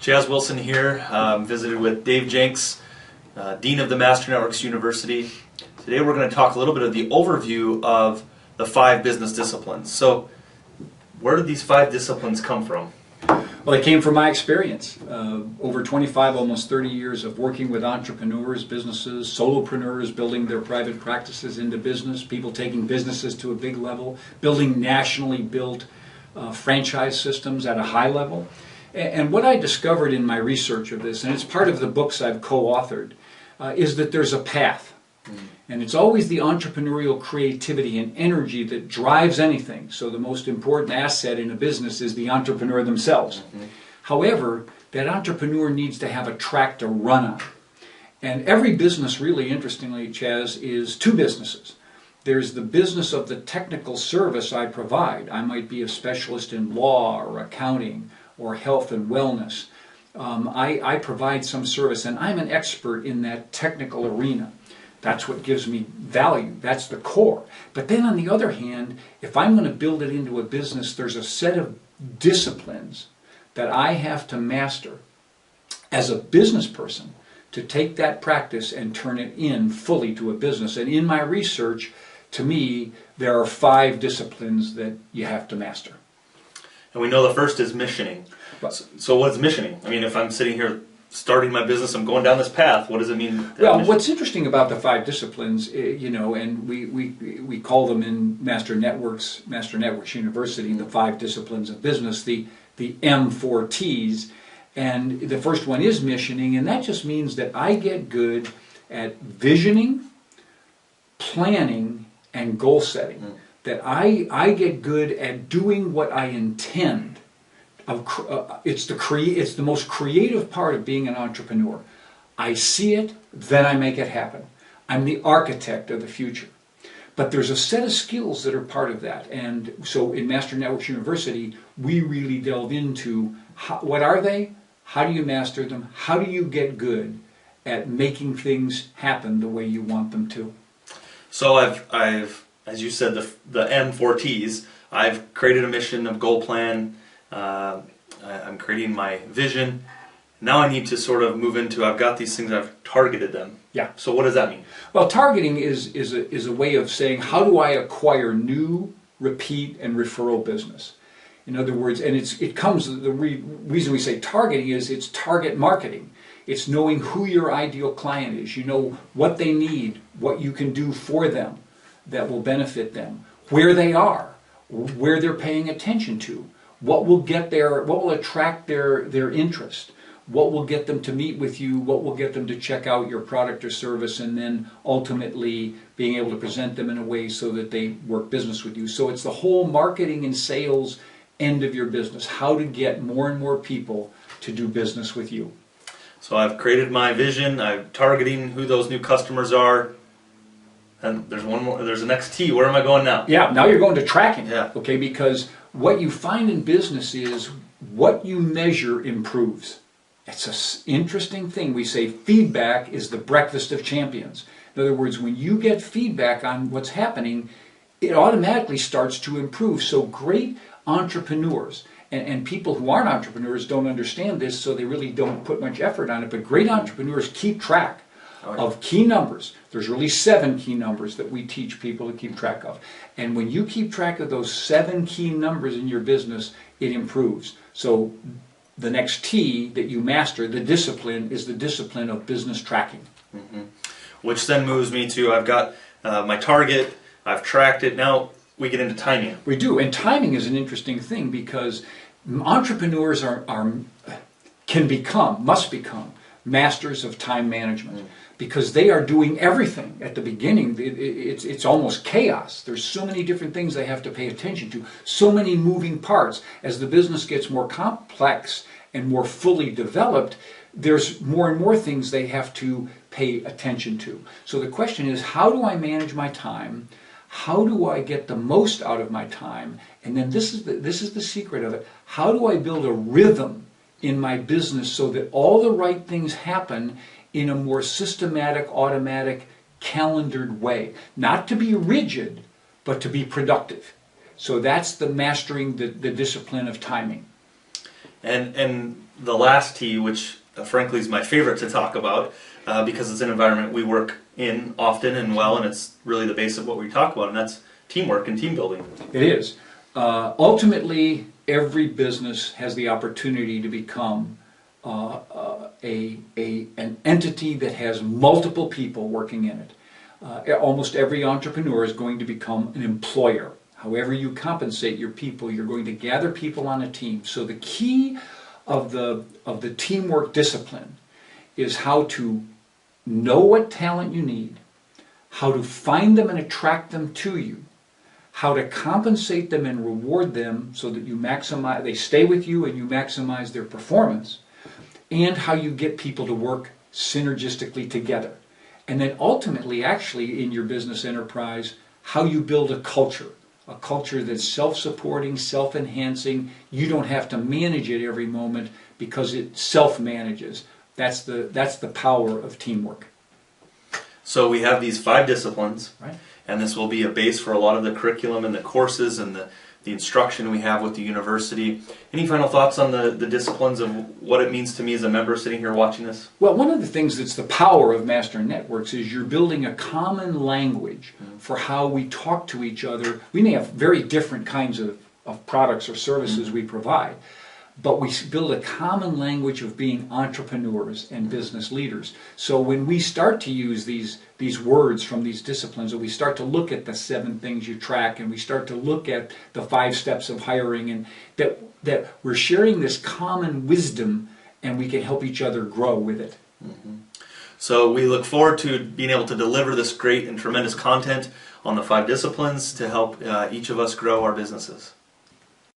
Chaz Wilson here, visited with Dave Jenks, Dean of the Master Networks University. Today we're going to talk a little bit of the overview of the 5 business disciplines. So, where did these 5 disciplines come from? Well, they came from my experience. Over 25, almost 30 years of working with entrepreneurs, businesses, solopreneurs, building their private practices into business, people taking businesses to a big level, building nationally built franchise systems at a high level. And what I discovered in my research of this, and it's part of the books I've co-authored, is that there's a path. And it's always the entrepreneurial creativity and energy that drives anything. So the most important asset in a business is the entrepreneur themselves. However, that entrepreneur needs to have a track to run on. And every business, really interestingly, Chaz, is 2 businesses. There's the business of the technical service I provide. I might be a specialist in law or accounting or health and wellness. I provide some service, and I'm an expert in that technical arena. That's what gives me value. That's the core. But then on the other hand, if I'm going to build it into a business, there's a set of disciplines that I have to master as a business person to take that practice and turn it in fully to a business. And in my research, to me, there are 5 disciplines that you have to master. And we know the first is missioning. So what is missioning? I mean, if I'm sitting here starting my business, I'm going down this path, what does it mean? Well, what's interesting about the 5 disciplines, and we call them in Master Networks University, the 5 disciplines of business, the M4 T's, and the first one is missioning, and that just means that I get good at visioning, planning, and goal setting. That I get good at doing what I intend. It's the most creative part of being an entrepreneur. I see it, then I make it happen. I'm the architect of the future. But there's a set of skills that are part of that. And so in Master Networks University, we really delve into what are they? How do you master them? How do you get good at making things happen the way you want them to? So I've as you said, the M4Ts, I've created a mission, a goal plan, I'm creating my vision. Now I need to sort of move into, I've got these things, I've targeted them. Yeah. So what does that mean? Well, targeting is a way of saying, how do I acquire new, repeat, and referral business? In other words, and the reason we say targeting is it's target marketing. It's knowing who your ideal client is. You know what they need, what you can do for them that will benefit them, where they are, where they're paying attention to, what will attract their interest, what will get them to meet with you, what will get them to check out your product or service, and then ultimately being able to present them in a way so that they work business with you. So it's the whole marketing and sales end of your business, how to get more and more people to do business with you. So I've created my vision, I'm targeting who those new customers are. And there's one more. There's an XT. Where am I going now? Yeah, now you're going to tracking. Yeah. Okay, because what you find in business is what you measure improves. It's an interesting thing. We say feedback is the breakfast of champions. In other words, when you get feedback on what's happening, it automatically starts to improve. So great entrepreneurs, and people who aren't entrepreneurs don't understand this, so they really don't put much effort on it, but great entrepreneurs keep track of key numbers. There's really 7 key numbers that we teach people to keep track of. And when you keep track of those 7 key numbers in your business, it improves. So the next T that you master, the discipline, is the discipline of business tracking. Which then moves me to, I've got my target, I've tracked it, now we get into timing. We do, and timing is an interesting thing because entrepreneurs must become masters of time management. Because they are doing everything at the beginning. It's almost chaos. There's so many different things they have to pay attention to, so many moving parts. As the business gets more complex and more fully developed, there's more and more things they have to pay attention to. So the question is, how do I manage my time? How do I get the most out of my time? And then this is the secret of it. How do I build a rhythm in my business so that all the right things happen in a more systematic, automatic, calendared way? Not to be rigid, but to be productive. So that's the mastering the discipline of timing. And the last T, which frankly is my favorite to talk about because it's an environment we work in often and well, and it's really the base of what we talk about, and that's teamwork and team building. It is. Ultimately, every business has the opportunity to become an entity that has multiple people working in it. Almost every entrepreneur is going to become an employer. However you compensate your people, you're going to gather people on a team. So the key of the teamwork discipline is how to know what talent you need, how to find them and attract them to you, how to compensate them and reward them so that they stay with you and you maximize their performance, and how you get people to work synergistically together. And then ultimately, actually, in your business enterprise, how you build a culture that's self-supporting, self-enhancing. You don't have to manage it every moment because it self-manages. That's the power of teamwork. So we have these 5 disciplines, right? And this will be a base for a lot of the curriculum and the courses and the instruction we have with the university. Any final thoughts on the disciplines of what it means to me as a member sitting here watching this? Well, one of the things that's the power of Master Networks is you're building a common language for how we talk to each other. We may have very different kinds of products or services we provide, but we build a common language of being entrepreneurs and business leaders. So when we start to use these words from these disciplines, and we start to look at the 7 things you track, and we start to look at the 5 steps of hiring, and that we're sharing this common wisdom, and we can help each other grow with it. Mm-hmm. So we look forward to being able to deliver this great and tremendous content on the 5 disciplines to help each of us grow our businesses.